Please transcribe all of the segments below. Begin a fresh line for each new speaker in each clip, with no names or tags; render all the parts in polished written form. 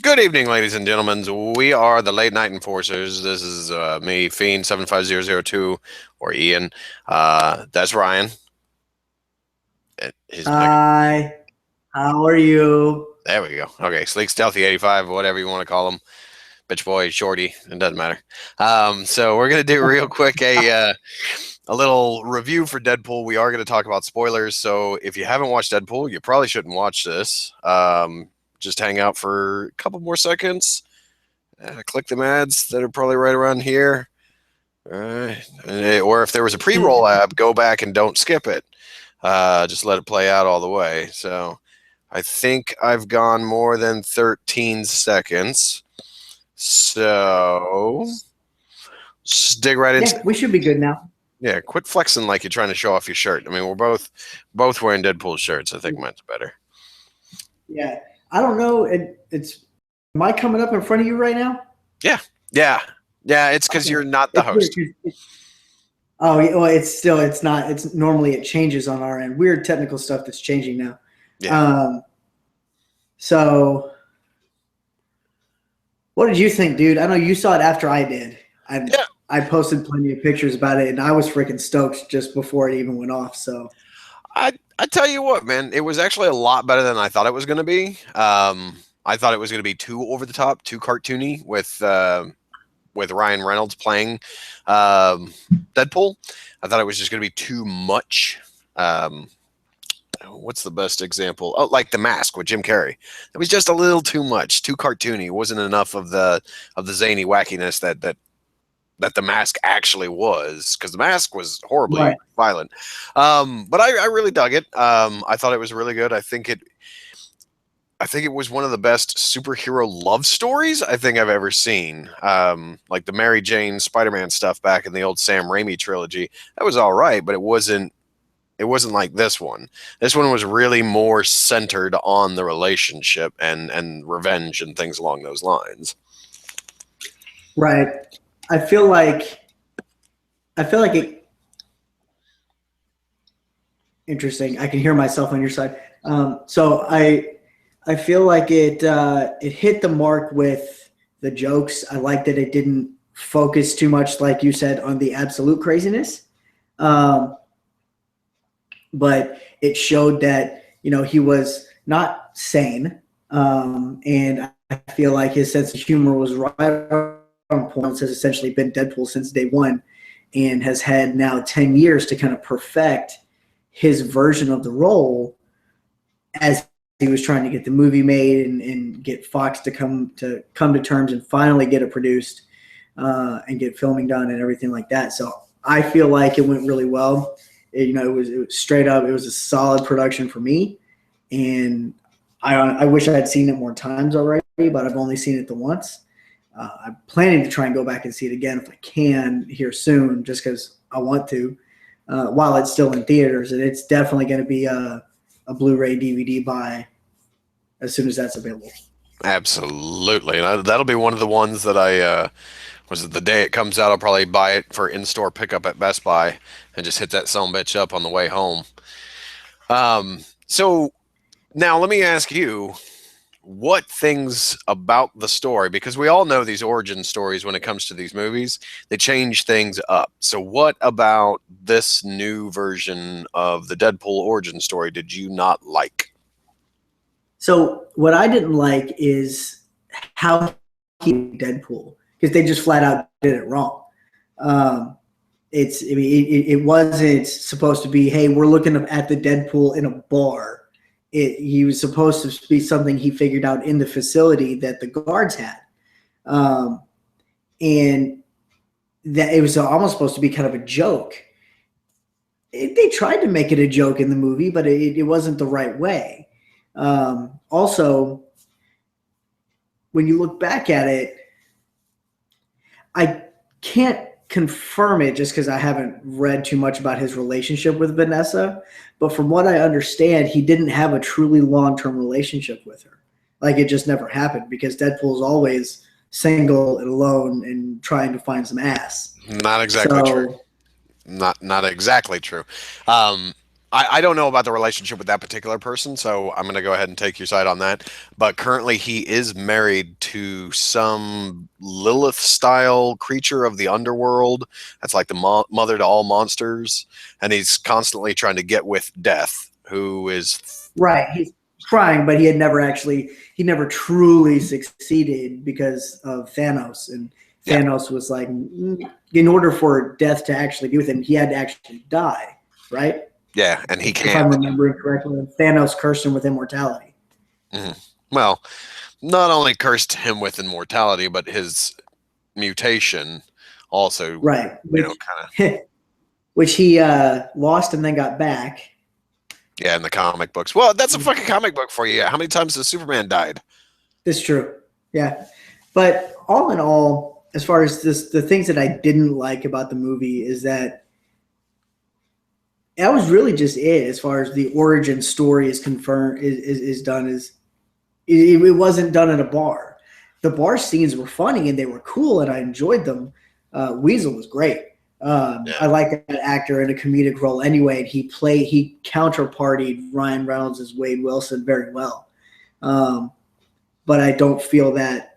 Good evening, ladies and gentlemen. We are the Late Night Enforcers. This is me, Fiend75002, or Ian. That's Ryan. His pick.
Hi, how are you?
There we go. Okay, Sleek Stealthy 85, whatever you want to call him. Bitch boy, shorty, it doesn't matter. So we're gonna do real quick a little review for Deadpool. We are gonna talk about spoilers. So if you haven't watched Deadpool, you probably shouldn't watch this. Just hang out for a couple more seconds. Click the ads that are probably right around here. Or if there was a pre-roll app, go back and don't skip it. Just let it play out all the way. So I think I've gone more than 13 seconds. So just dig right into
Yeah, we should be good now.
Yeah, quit flexing like you're trying to show off your shirt. I mean, we're both wearing Deadpool shirts. I think mine's better.
Yeah, I don't know. It's am I coming up in front of you right now?
Yeah. It's because
Okay.
you're not the
It's weird.
host.
Oh, yeah, well, it's not. It's normally it changes on our end. Weird technical stuff that's changing now.
Yeah.
So what did you think, dude? I know you saw it after I did.
Yeah.
I posted plenty of pictures about it, and I was freaking stoked just before it even went off. So
I tell you what, man, it was actually a lot better than I thought it was going to be. I thought it was going to be too over the top, too cartoony with Ryan Reynolds playing Deadpool. I thought it was just going to be too much. What's the best example? Oh, like The Mask with Jim Carrey. It was just a little too much, too cartoony. It wasn't enough of the zany wackiness that The Mask actually was, because The Mask was horribly
right,
violent. But I really dug it. I thought it was really good. I think it was one of the best superhero love stories I think I've ever seen. Like the Mary Jane Spider-Man stuff back in the old Sam Raimi trilogy. That was all right, but it wasn't like this one. This one was really more centered on the relationship and revenge and things along those lines.
right. I feel like it. Interesting. I can hear myself on your side. So I feel like it hit the mark with the jokes. I like that it didn't focus too much, like you said, on the absolute craziness. Um, but it showed that he was not sane, and I feel like his sense of humor was right on point. Has essentially been Deadpool since day one, and has had now 10 years to kind of perfect his version of the role as he was trying to get the movie made and get Fox to come to terms and finally get it produced and get filming done and everything like that. So I feel like it went really well. It was straight up. It was a solid production for me, and I wish I had seen it more times already, but I've only seen it the once. I'm planning to try and go back and see it again if I can here soon, just because I want to, while it's still in theaters. And it's definitely going to be a Blu-ray DVD buy as soon as that's available.
Absolutely. And that'll be one of the ones that I was it the day it comes out, I'll probably buy it for in-store pickup at Best Buy and just hit that son bitch up on the way home. So now let me ask you, what things about the story, because we all know these origin stories when it comes to these movies, they change things up. So what about this new version of the Deadpool origin story did you not like?
So what I didn't like is how he Deadpool, because they just flat out did it wrong. Um, it wasn't supposed to be, hey, we're looking at the Deadpool in a bar. He was supposed to be something he figured out in the facility that the guards had, and that it was almost supposed to be kind of a joke. They tried to make it a joke in the movie, but it wasn't the right way. Also, when you look back at it, I can't confirm it just because I haven't read too much about his relationship with Vanessa. But from what I understand, he didn't have a truly long-term relationship with her. Like, it just never happened because Deadpool's always single and alone and trying to find some ass.
Not exactly true.
So
Not exactly true. Um, I don't know about the relationship with that particular person, so I'm going to go ahead and take your side on that. But currently, he is married to some Lilith-style creature of the underworld. That's like the mother to all monsters, and he's constantly trying to get with Death, who is
Right. He's trying, but he never truly succeeded because of Thanos. And
yeah,
Thanos was like, in order for Death to actually be with him, he had to actually die, right?
yeah, and he
If I'm
can't.
remembering correctly, Thanos cursed him with immortality.
Mhm. Well, not only cursed him with immortality, but his mutation also,
Right.
kind of.
Which he lost and then got back.
Yeah, in the comic books. Well, that's a fucking comic book for you. How many times has Superman died?
That's true. Yeah. But all in all, as far as this, the things that I didn't like about the movie is that was really just it as far as the origin story is confirmed is done is it wasn't done at a bar. The bar scenes were funny and they were cool and I enjoyed them. Weasel was great. I
Yeah.
like that actor in a comedic role anyway. And he counterpartied Ryan Reynolds as Wade Wilson very well. But I don't feel that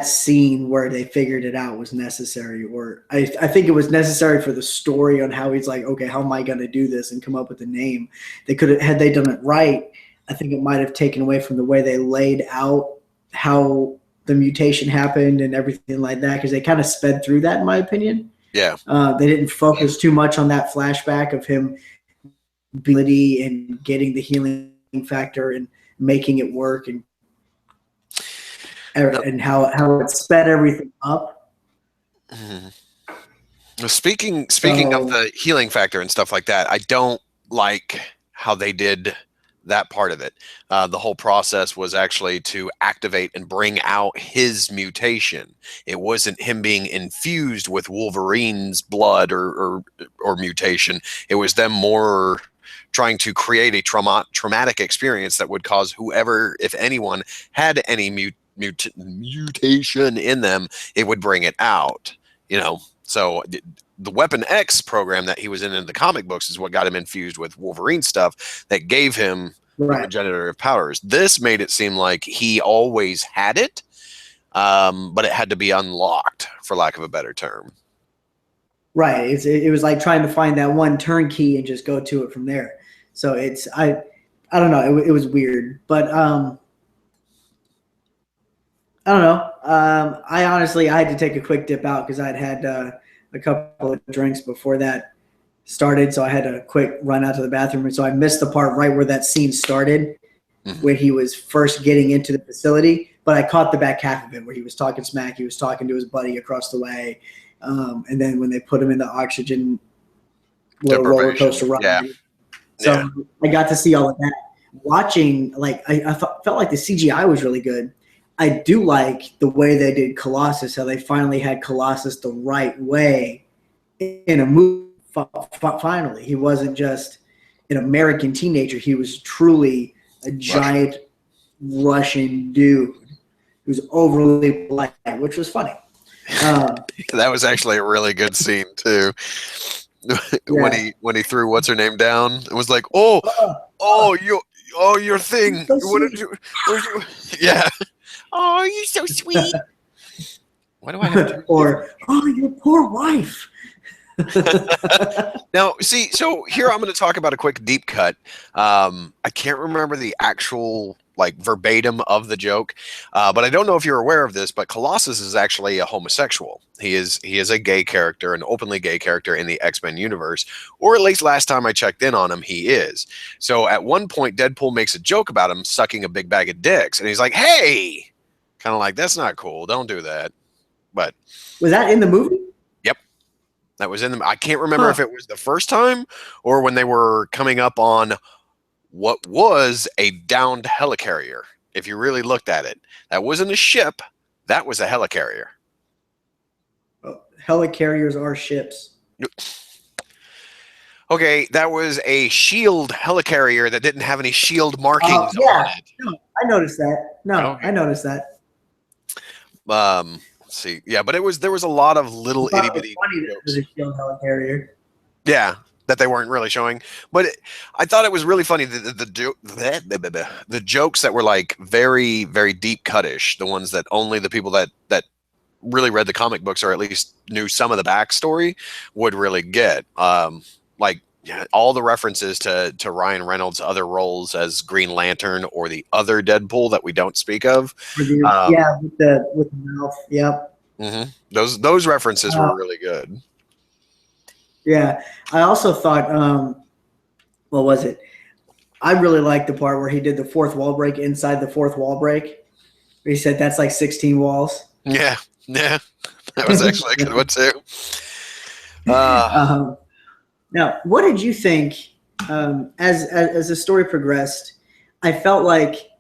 scene where they figured it out was necessary, or I think it was necessary for the story on how he's like, okay, how am I going to do this and come up with a name. They could have, had they done it right, I think it might have taken away from the way they laid out how the mutation happened and everything like that, because they kind of sped through that in my opinion.
Yeah.
They didn't focus too much on that flashback of him ability and getting the healing factor and making it work and how it sped everything up.
Mhm. Speaking of
So
the healing factor and stuff like that, I don't like how they did that part of it. The whole process was actually to activate and bring out his mutation. It wasn't him being infused with Wolverine's blood or mutation. It was them more trying to create a traumatic experience that would cause whoever, if anyone, had any mutation in them, it would bring it out. So the Weapon X program that he was in the comic books is what got him infused with Wolverine stuff that gave him the
right,
regenerative powers. This made it seem like he always had it, but it had to be unlocked, for lack of a better term.
right. It was like trying to find that one turnkey and just go to it from there. So I don't know. It was weird, but I don't know. I had to take a quick dip out because I'd had a couple of drinks before that started, so I had a quick run out to the bathroom, and so I missed the part right where that scene started,
Mhm.
when he was first getting into the facility. But I caught the back half of it where he was talking smack. He was talking to his buddy across the way, and then when they put him in the oxygen little roller
Deprivation.
coaster ride.
Yeah.
So
Yeah.
I got to see all of that. Watching, like, I felt like the CGI was really good. I do like the way they did Colossus, how they finally had Colossus the right way in a movie. Finally, he wasn't just an American teenager. He was truly a
Russian.
giant Russian dude who's overly polite, which was funny.
That was actually a really good scene too. when
Yeah.
he threw what's her name down, it was like, oh,
Oh,
your thing.
so
What did
sweet.
you? Yeah. Oh, you're so sweet. Why do I have two
Or, oh, your poor wife.
now? See, so here I'm going to talk about a quick deep cut. I can't remember the actual like verbatim of the joke, but I don't know if you're aware of this. But Colossus is actually a homosexual. He is a gay character, an openly gay character in the X-Men universe, or at least last time I checked in on him, he is. So at one point, Deadpool makes a joke about him sucking a big bag of dicks, and he's like, "Hey." Kind of like, that's not cool. Don't do that. But
Was that in the movie?
yep, that was in the. I can't remember
Huh.
if it was the first time or when they were coming up on what was a downed helicarrier. If you really looked at it, that wasn't a ship. That was a helicarrier.
Oh, helicarriers are ships.
Okay, that was a shield helicarrier that didn't have any shield markings on
Yeah.
it.
No, I noticed that. No,
Okay.
I noticed that.
Let's see. Yeah, but there was a lot of
I
little
thought
itty
it was
bitty
funny that it was
jokes.
a shield helicarrier.
Yeah, that they weren't really showing. But I thought it was really funny the jokes that were like very, very deep cutish, the ones that only the people that really read the comic books or at least knew some of the backstory would really get. Like yeah, all the references to Ryan Reynolds' other roles as Green Lantern or the other Deadpool that we don't speak of.
Yeah, with the mouth. Yep.
Mm-hmm. Those references were really good.
Yeah, I also thought, what was it? I really liked the part where he did the fourth wall break inside the fourth wall break. He said that's like 16 walls.
Yeah, yeah, that was actually a good one too.
Now, what did you think as the story progressed? I felt like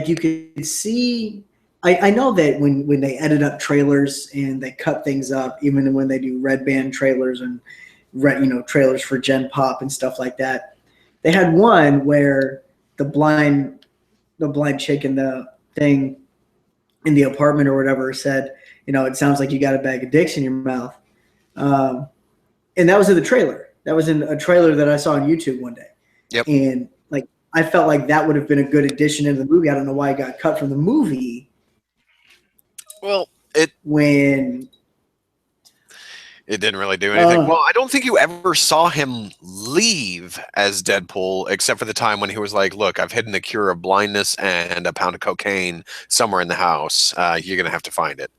you could see. I know that when they edit up trailers and they cut things up, even when they do red band trailers and trailers for Gen Pop and stuff like that, they had one where the blind chick in the thing in the apartment or whatever said, it sounds like you got a bag of dicks in your mouth, and that was in the trailer. That was in a trailer that I saw on YouTube one day.
Yep.
And like I felt like that would have been a good addition into the movie. I don't know why it got cut from the movie.
Well,
when
it didn't really do anything. Well, I don't think you ever saw him leave as Deadpool, except for the time when he was like, "Look, I've hidden the cure of blindness and a pound of cocaine somewhere in the house. You're gonna have to find it."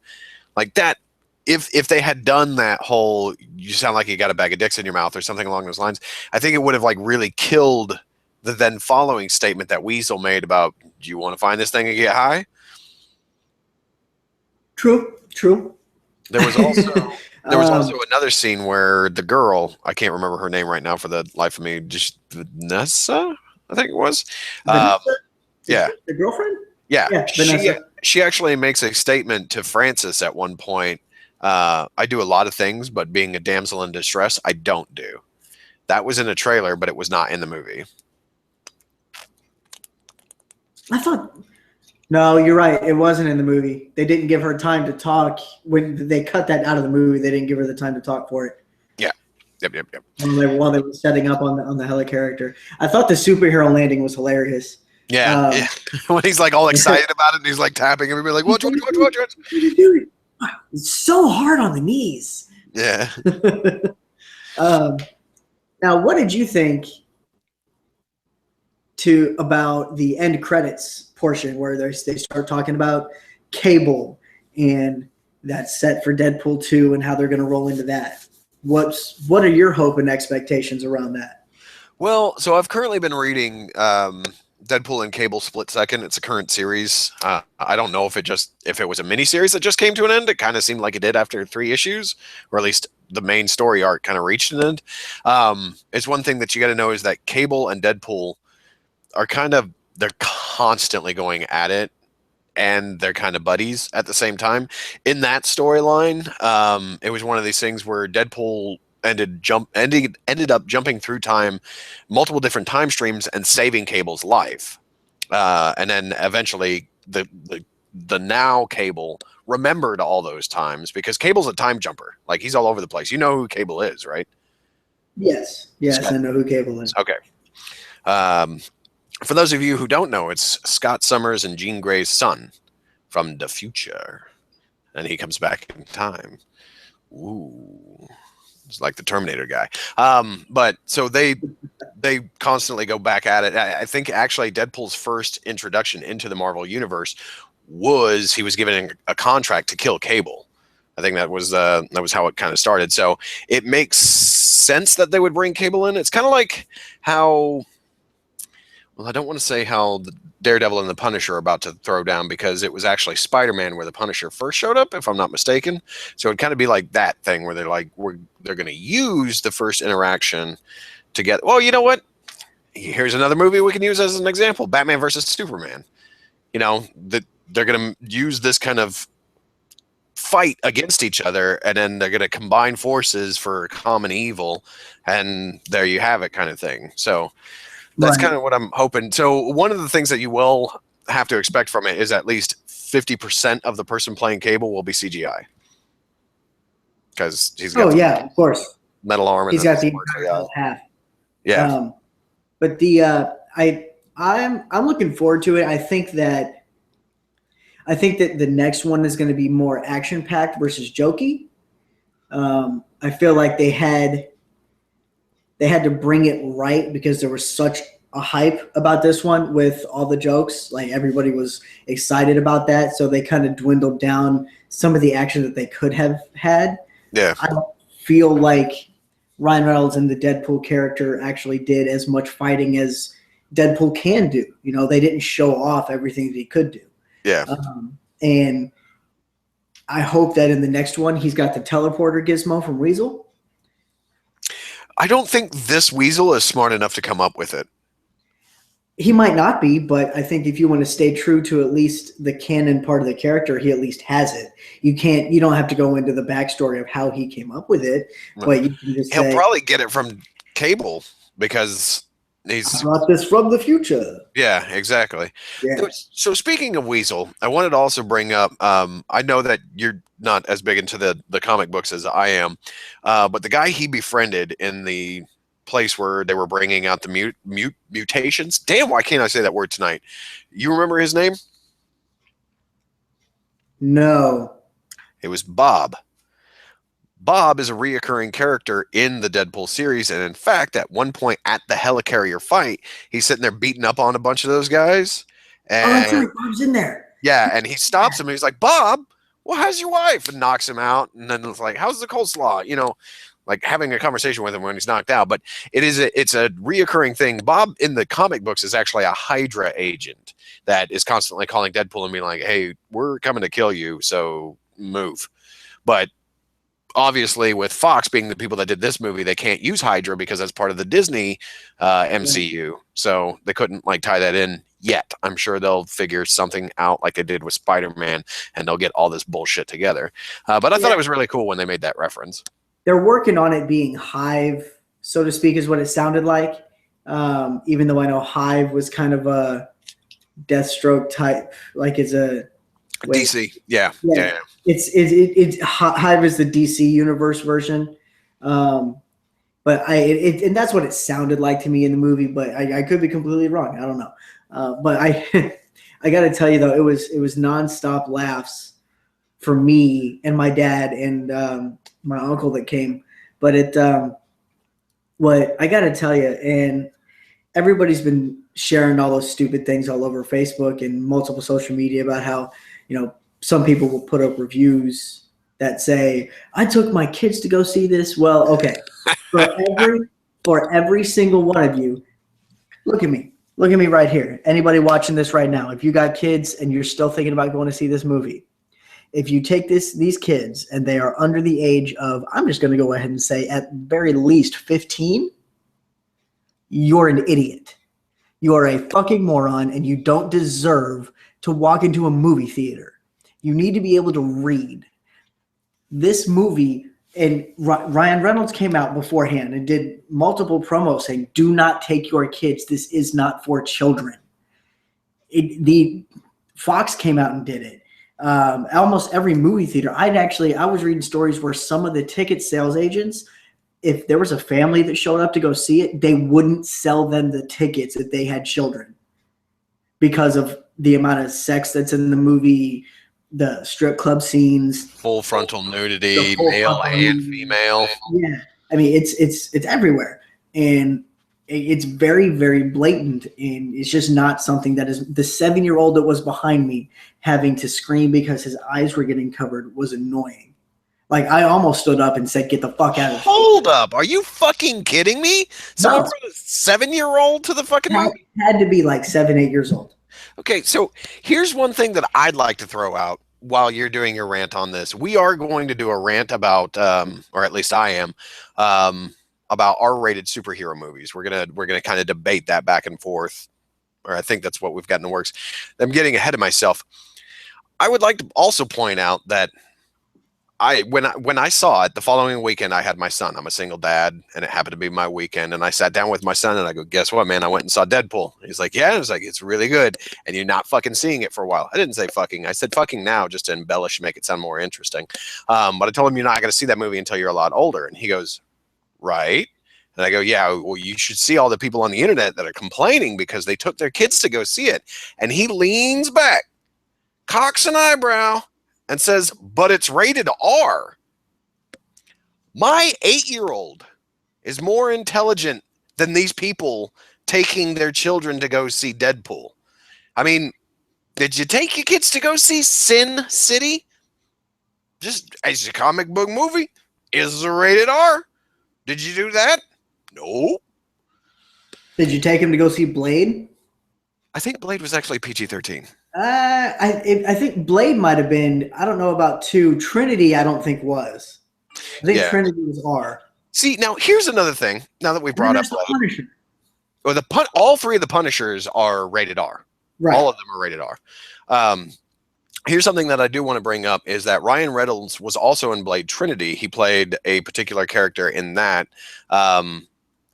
Like that. If they had done that whole "you sound like you got a bag of dicks in your mouth" or something along those lines, I think it would have like really killed the then following statement that Weasel made about, "Do you want to find this thing and get high?"
True.
There was also another scene where the girl, I can't remember her name right now for the life of me, just Vanessa, I think it was. Yeah.
The girlfriend?
Yeah.
Vanessa.
She actually makes a statement to Francis at one point. I do a lot of things, but being a damsel in distress, I don't do. That was in a trailer, but it was not in the movie.
I thought, no, you're right. It wasn't in the movie. They didn't give her time to talk. When they cut that out of the movie, they didn't give her the time to talk for it.
Yeah. Yep.
While they were setting up on the heli character. I thought the superhero landing was hilarious.
Yeah. When he's like all excited about it and he's like tapping everybody like, watch.
Dude, it's so hard on the knees.
Yeah.
Now, what did you think about the end credits portion where they start talking about Cable and that's set for Deadpool 2 and how they're going to roll into that? What are your hope and expectations around that?
Well, so I've currently been reading Deadpool and Cable Split Second. It's a current series. I don't know if it was a mini series that just came to an end. It kind of seemed like it did after 3 issues, or at least the main story arc kind of reached an end. It's one thing that you got to know is that Cable and Deadpool are they're constantly going at it, and they're kind of buddies at the same time. In that storyline, it was one of these things where Deadpool ended up jumping through time, multiple different time streams, and saving Cable's life. And then eventually the now Cable remembered all those times because Cable's a time jumper. Like, he's all over the place. You know who Cable is, right?
Yes, I know who Cable is.
Okay. For those of you who don't know, it's Scott Summers and Jean Grey's son from the future. And he comes back in time. Ooh. It's like the Terminator guy. But so they constantly go back at it. I think actually Deadpool's first introduction into the Marvel Universe was he was given a contract to kill Cable. I think that was how it kind of started. So it makes sense that they would bring Cable in. It's kind of like how, well, I don't want to say how the Daredevil and the Punisher are about to throw down, because it was actually Spider-Man where the Punisher first showed up, if I'm not mistaken. So it'd kind of be like that thing where they're like, they're going to use the first interaction to get, well, you know what? Here's another movie we can use as an example: Batman versus Superman. You know, they're going to use this kind of fight against each other, and then they're going to combine forces for common evil, and there you have it, kind of thing. So that's kind of what I'm hoping. So one of the things that you will have to expect from it is at least 50% of the person playing Cable will be CGI, because he's got
of course,
metal arm.
He's got the half.
Yeah.
But I'm looking forward to it. I think that the next one is going to be more action packed versus jokey. I feel like they had to bring it right because there was such a hype about this one with all the jokes. Like everybody was excited about that, so they kind of dwindled down some of the action that they could have had.
Yeah.
I don't feel like Ryan Reynolds and the Deadpool character actually did as much fighting as Deadpool can do. You know, they didn't show off everything that he could do.
Yeah.
And I hope that in the next one, he's got the teleporter gizmo from Weasel.
I don't think this Weasel is smart enough to come up with it.
He might not be, but I think if you want to stay true to at least the canon part of the character, he at least has it. You don't have to go into the backstory of how he came up with it, but you can just
He'll probably get it from Cable because he's
brought this from the future.
Yeah, exactly.
Yeah.
So speaking of Weasel, I wanted to also bring up, I know that you're not as big into the comic books as I am, but the guy he befriended in the place where they were bringing out the mutations. Damn, why can't I say that word tonight? You remember his name?
No.
It was Bob. Bob is a reoccurring character in the Deadpool series, and in fact, at one point at the helicarrier fight, he's sitting there beating up on a bunch of those guys. And
that's right. Bob's in there.
Yeah, and he stops him. And he's like, "Bob, well, how's your wife?" And knocks him out. And then it's like, "How's the coleslaw?" You know, like having a conversation with him when he's knocked out. But it's a reoccurring thing. Bob in the comic books is actually a Hydra agent that is constantly calling Deadpool and being like, "Hey, we're coming to kill you, so move." But obviously, with Fox being the people that did this movie, they can't use Hydra because that's part of the Disney MCU. So they couldn't like tie that in yet. I'm sure they'll figure something out like they did with Spider-Man, and they'll get all this bullshit together. But I thought it was really cool when they made that reference.
They're working on it being Hive, so to speak, is what it sounded like. Even though I know Hive was kind of a Deathstroke type, like it's a
DC, yeah.
It's Hive is the DC universe version, but and that's what it sounded like to me in the movie. But I could be completely wrong. I don't know. But I got to tell you though, it was nonstop laughs for me and my dad and my uncle that came. But what I got to tell you, and everybody's been sharing all those stupid things all over Facebook and multiple social media about how, you know, some people will put up reviews that say, "I took my kids to go see this." Well, okay. For every single one of you, look at me right here. Anybody watching this right now, if you got kids and you're still thinking about going to see this movie, if you take these kids and they are under the age of, I'm just going to go ahead and say at very least 15, you're an idiot. You are a fucking moron and you don't deserve to walk into a movie theater. You need to be able to read. This movie, and Ryan Reynolds came out beforehand and did multiple promos saying, "Do not take your kids. This is not for children." The Fox came out and did it. Almost every movie theater. I was reading stories where some of the ticket sales agents, if there was a family that showed up to go see it, they wouldn't sell them the tickets if they had children because of the amount of sex that's in the movie, the strip club scenes,
full frontal nudity, male and female.
Yeah, I mean it's everywhere, and it's very, very blatant, and it's just not something that is. The 7-year-old that was behind me having to scream because his eyes were getting covered was annoying. Like I almost stood up and said, "Get the fuck out of here!"
Hold up, are you fucking kidding me? Someone brought a 7-year-old to the fucking movie?
Had to be like 7, 8 years old.
Okay, so here's one thing that I'd like to throw out while you're doing your rant on this. We are going to do a rant about, or at least I am, about R-rated superhero movies. We're gonna kind of debate that back and forth, or I think that's what we've got in the works. I'm getting ahead of myself. I would like to also point out that when I saw it the following weekend, I had my son. I'm a single dad, and it happened to be my weekend. And I sat down with my son, and I go, "Guess what, man? I went and saw Deadpool." He's like, "Yeah." I was like, "It's really good, and you're not fucking seeing it for a while." I didn't say fucking. I said fucking now, just to embellish, make it sound more interesting. But I told him you're not going to see that movie until you're a lot older, and he goes, "Right." And I go, yeah, well, you should see all the people on the internet that are complaining because they took their kids to go see it. And he leans back, cocks an eyebrow, and says, but it's rated R. My 8-year-old is more intelligent than these people taking their children to go see Deadpool. I mean, did you take your kids to go see Sin City? Just as a comic book movie? Is it rated R? Did you do that? No.
Did you take him to go see Blade?
I think Blade was actually PG-13.
I think Blade might have been. I don't know about 2. Trinity, I don't think was. I think Trinity was R.
See, now here's another thing. Now that we brought up Blade, or all 3 of the Punishers are rated R. Right. All of them are rated R. Here's something that I do want to bring up is that Ryan Reynolds was also in Blade Trinity. He played a particular character in that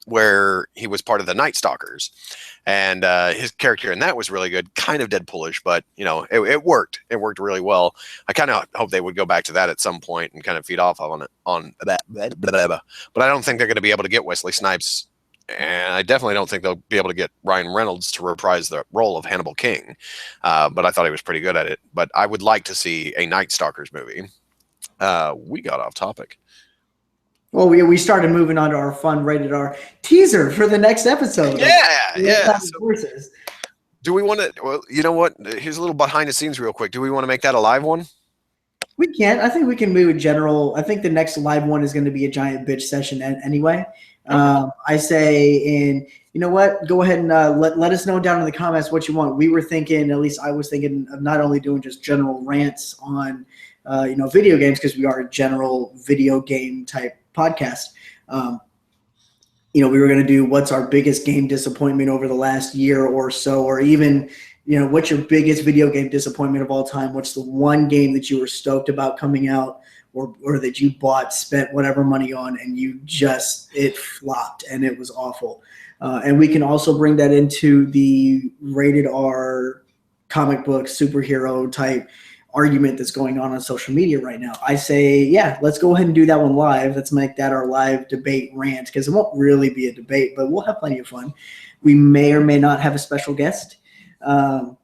where he was part of the Night Stalkers. And his character in that was really good, kind of Deadpoolish, but, you know, it worked. It worked really well. I kind of hope they would go back to that at some point and kind of feed off on that. But I don't think they're going to be able to get Wesley Snipes. And I definitely don't think they'll be able to get Ryan Reynolds to reprise the role of Hannibal King. But I thought he was pretty good at it. But I would like to see a Night Stalkers movie. We got off topic.
Well, we started moving on to our fun rated R teaser for the next episode.
Yeah. So, do we want to? Well, you know what? Here's a little behind the scenes, real quick. Do we want to make that a live one?
We can. I think we can move general. I think the next live one is going to be a giant bitch session anyway. I say, you know what? Go ahead and let us know down in the comments what you want. We were thinking, at least I was thinking, of not only doing just general rants on, video games, because we are a general video game type podcast. We were going to do what's our biggest game disappointment over the last year or so, or even, what's your biggest video game disappointment of all time? What's the one game that you were stoked about coming out, or that you bought, spent whatever money on, and it flopped and it was awful. And we can also bring that into the rated R comic book superhero type argument that's going on social media right now. I say, yeah, let's go ahead and do that one live. Let's make that our live debate rant, because it won't really be a debate, but we'll have plenty of fun. We may or may not have a special guest on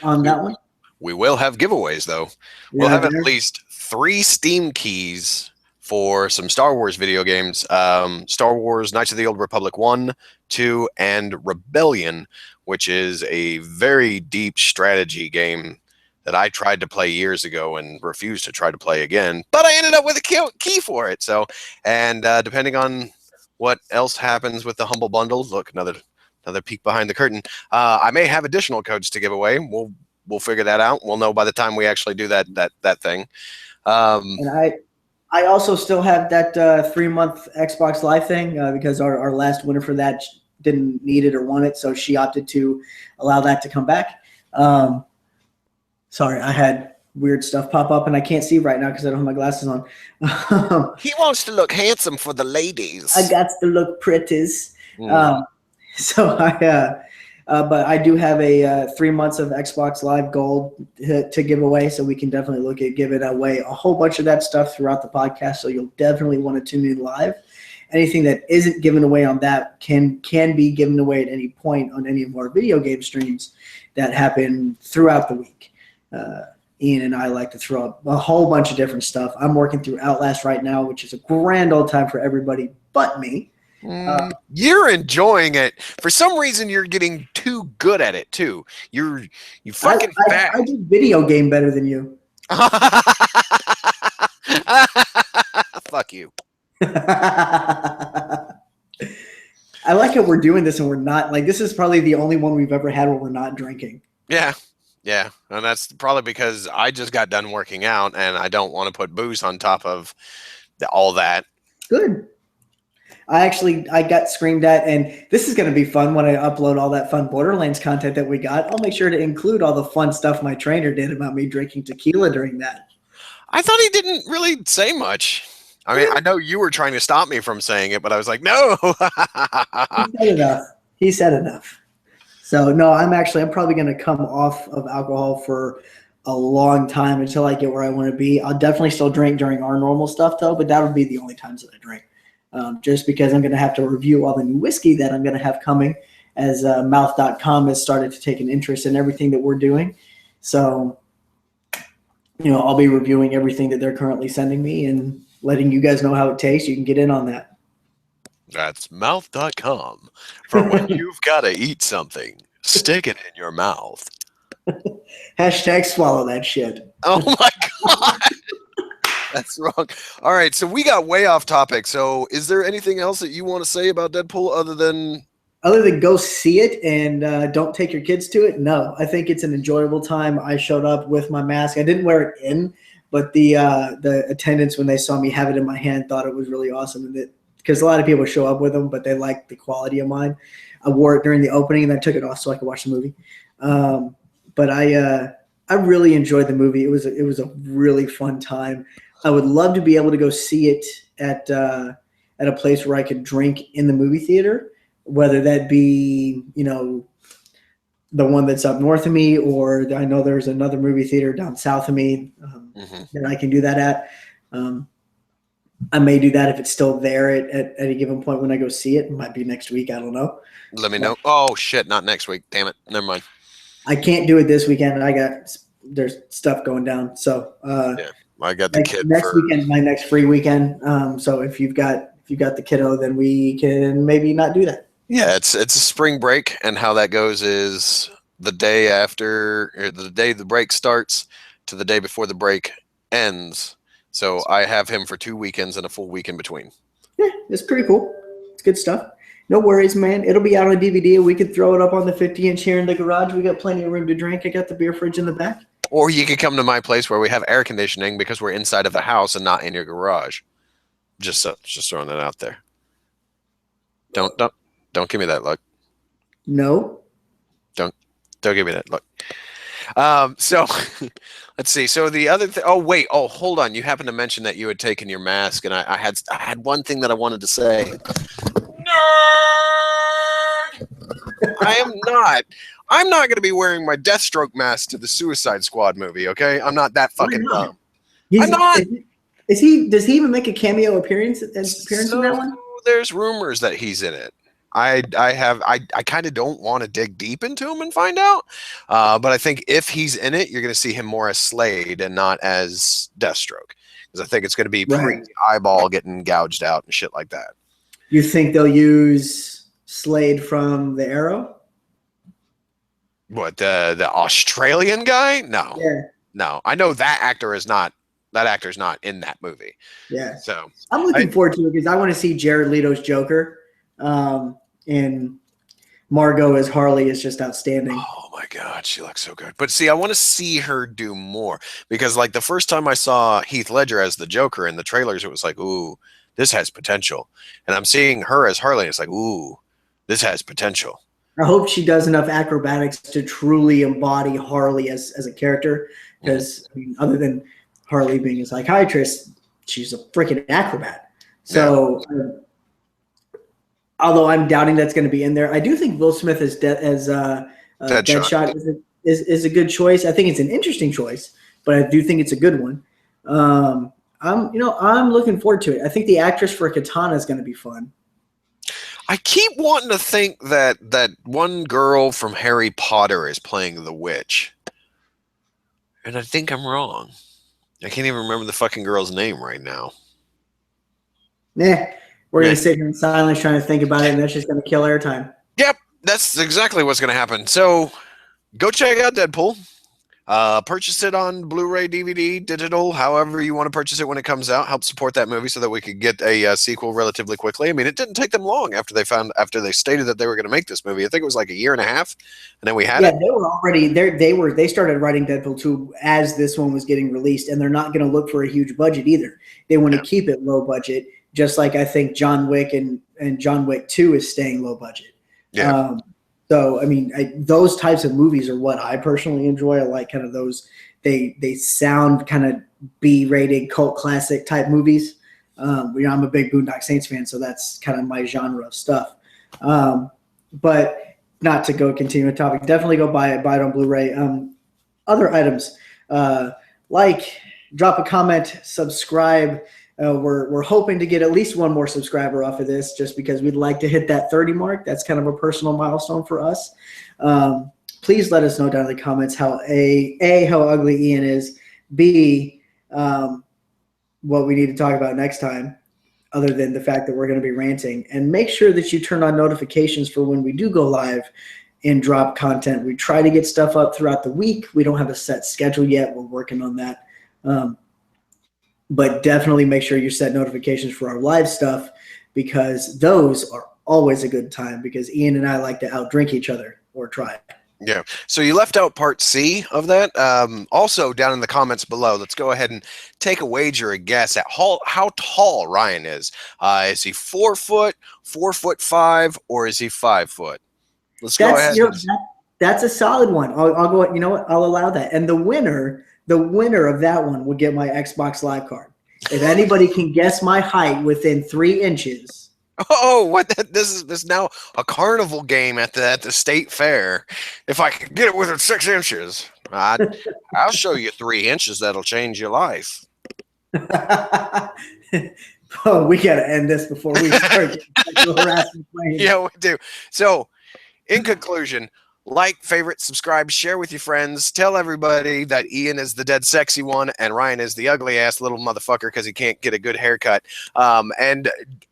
that one.
We will have giveaways, though. We'll have at least 3 Steam keys for some Star Wars video games. Star Wars Knights of the Old Republic 1, 2, and Rebellion, which is a very deep strategy game that I tried to play years ago and refused to try to play again, but I ended up with a key for it. So, and depending on what else happens with the Humble Bundle, look, another peek behind the curtain. I may have additional codes to give away. We'll figure that out. We'll know by the time we actually do that thing.
And I also still have that 3-month Xbox Live thing because our last winner for that didn't need it or want it, so she opted to allow that to come back. Sorry, I had weird stuff pop up, and I can't see right now because I don't have my glasses on.
He wants to look handsome for the ladies.
I got to look pretties. But I do have a 3 months of Xbox Live Gold to give away, so we can definitely look at giving away a whole bunch of that stuff throughout the podcast, so you'll definitely want to tune in live. Anything that isn't given away on that can be given away at any point on any of our video game streams that happen throughout the week. Ian and I like to throw up a whole bunch of different stuff. I'm working through Outlast right now, which is a grand old time for everybody but me.
You're enjoying it. For some reason, you're getting too good at it too. You fucking fat.
I do video game better than you.
Fuck you.
I like how we're doing this and we're not, like, this is probably the only one we've ever had where we're not drinking.
Yeah, and that's probably because I just got done working out and I don't want to put booze on top of all that.
Good. I got screamed at, and this is going to be fun when I upload all that fun Borderlands content that we got. I'll make sure to include all the fun stuff my trainer did about me drinking tequila during that.
I thought he didn't really say much. I mean, I know you were trying to stop me from saying it, but I was like, no.
He said enough. So, no, I'm probably going to come off of alcohol for a long time until I get where I want to be. I'll definitely still drink during our normal stuff, though, but that would be the only times that I drink. just because I'm going to have to review all the new whiskey that I'm going to have coming, as mouth.com has started to take an interest in everything that we're doing. So, I'll be reviewing everything that they're currently sending me and letting you guys know how it tastes. You can get in on that.
That's mouth.com for when you've got to eat something. Stick it in your mouth.
Hashtag swallow that shit.
Oh my God. That's wrong. All right, so we got way off topic. So is there anything else that you want to say about Deadpool other than
go see it and don't take your kids to it? No, I think it's an enjoyable time. I showed up with my mask. I didn't wear it in, but the attendants, when they saw me have it in my hand, thought it was really awesome. Because a lot of people show up with them, but they like the quality of mine. I wore it during the opening and then took it off so I could watch the movie. But I really enjoyed the movie. It was a really fun time. I would love to be able to go see it at a place where I could drink in the movie theater, whether that be, the one that's up north of me, or I know there's another movie theater down south of me that I can do that at. I may do that if it's still there at a given point when I go see it. It might be next week. I don't know.
Let me know. Oh, shit, not next week. Damn it. Never mind.
I can't do it this weekend. There's stuff going down. So
yeah, I got the kid
next weekend, my next free weekend. So if you've got the kiddo, then we can maybe not do that.
Yeah, it's a spring break, and how that goes is the day after, or the day the break starts to the day before the break ends. So I have him for 2 weekends and a full week in between.
Yeah, it's pretty cool. It's good stuff. No worries, man. It'll be out on DVD. We could throw it up on the 50-inch here in the garage. We got plenty of room to drink. I got the beer fridge in the back.
Or you could come to my place where we have air conditioning because we're inside of the house and not in your garage. Just throwing that out there. Don't give me that look.
No.
Don't give me that look. So let's see. So the other thing. Oh wait. Oh, hold on. You happened to mention that you had taken your mask, and I had one thing that I wanted to say. Nerd. I'm not going to be wearing my Deathstroke mask to the Suicide Squad movie. Okay, I'm not that fucking dumb.
I'm not. Does he even make a cameo appearance in that one?
There's rumors that he's in it. I kind of don't want to dig deep into him and find out, but I think if he's in it, you're going to see him more as Slade and not as Deathstroke, because I think it's going to be pre-eyeball getting gouged out and shit like that.
You think they'll use Slade from The Arrow?
What, the Australian guy? No.
Yeah.
No, I know that actor is not. That actor's not in that movie.
Yeah.
So
I'm looking forward to it because I want to see Jared Leto's Joker. And Margot as Harley is just outstanding.
Oh my God, she looks so good. But see, I want to see her do more, because like the first time I saw Heath Ledger as the Joker in the trailers, it was like, ooh, this has potential. And I'm seeing her as Harley, it's like, ooh, this has potential.
I hope she does enough acrobatics to truly embody Harley as a character, because other than Harley being a psychiatrist, she's a freaking acrobat. So although I'm doubting that's going to be in there, I do think Will Smith as Deadshot is a good choice. I think it's an interesting choice, but I do think it's a good one. I'm looking forward to it. I think the actress for Katana is going to be fun.
I keep wanting to think that one girl from Harry Potter is playing the witch, and I think I'm wrong. I can't even remember the fucking girl's name right now.
Nah. We're going to sit here in silence trying to think about it, and that's just going to kill airtime.
Yep, that's exactly what's going to happen. So go check out Deadpool. Purchase it on Blu-ray, DVD, digital, however you want to purchase it when it comes out. Help support that movie so that we could get a sequel relatively quickly. I mean, it didn't take them long after they stated that they were going to make this movie. I think it was like 1.5 years, and then we had it.
Yeah, they were already they started writing Deadpool 2 as this one was getting released, and they're not going to look for a huge budget either. They want to keep it low budget. Just like I think John Wick and John Wick 2 is staying low budget.
Yeah.
So, I mean, those types of movies are what I personally enjoy. I like kind of those. They sound kind of B-rated cult classic type movies. I'm a big Boondock Saints fan, so that's kind of my genre of stuff. But not to continue the topic, definitely go buy it on Blu-ray. Other items like drop a comment, subscribe. We're hoping to get at least one more subscriber off of this, just because we'd like to hit that 30 mark. That's kind of a personal milestone for us. Please let us know down in the comments how how ugly Ian is, B, what we need to talk about next time, other than the fact that we're going to be ranting. And make sure that you turn on notifications for when we do go live and drop content. We try to get stuff up throughout the week. We don't have a set schedule yet. We're working on that. But definitely make sure you set notifications for our live stuff, because those are always a good time, because Ian and I like to outdrink each other, or try.
Yeah. So you left out part C of that. Also, down in the comments below, let's go ahead and take a wager, a guess at how tall Ryan is. Is he 4 foot, 4'5", or is he 5 foot? Let's go ahead.
That's a solid one. I'll go. You know what? I'll allow that. And the winner of that one will get my Xbox Live card. If anybody can guess my height within 3 inches.
Oh, what? This is now a carnival game at the state fair. If I can get it within 6 inches, I'll show you 3 inches. That'll change your life.
Oh, we got to end this before we start sexual harassment.
Yeah, we do. So, in conclusion, like, favorite, subscribe, share with your friends. Tell everybody that Ian is the dead sexy one and Ryan is the ugly ass little motherfucker because he can't get a good haircut. And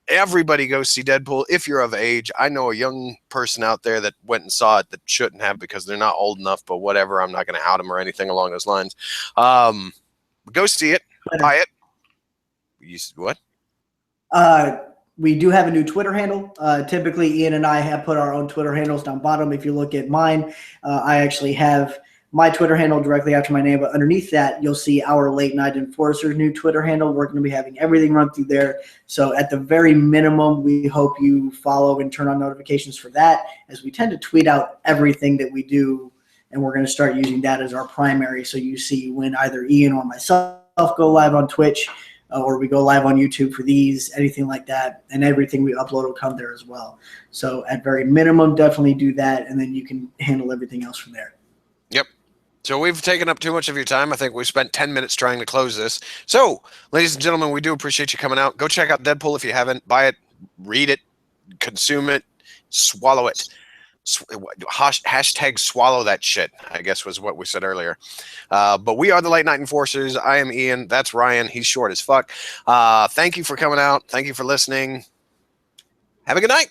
everybody go see Deadpool if you're of age. I know a young person out there that went and saw it that shouldn't have, because they're not old enough, but whatever. I'm not going to out them or anything along those lines. Go see it. Buy it. What?
We do have a new Twitter handle. Typically, Ian and I have put our own Twitter handles down bottom. If you look at mine, I actually have my Twitter handle directly after my name, but underneath that, you'll see our Late Night Enforcer's new Twitter handle. We're going to be having everything run through there. So at the very minimum, we hope you follow and turn on notifications for that, as we tend to tweet out everything that we do, and we're going to start using that as our primary. So you see when either Ian or myself go live on Twitch, or we go live on YouTube for these, anything like that, and everything we upload will come there as well. So at very minimum, definitely do that, and then you can handle everything else from there.
Yep. So we've taken up too much of your time. I think we spent 10 minutes trying to close this. So, ladies and gentlemen, we do appreciate you coming out. Go check out Deadpool if you haven't. Buy it, read it, consume it, swallow it. Hashtag swallow that shit, I guess was what we said earlier. But we are the Late Night Enforcers. I am Ian. That's Ryan. He's short as fuck. Thank you for coming out. Thank you for listening. Have a good night.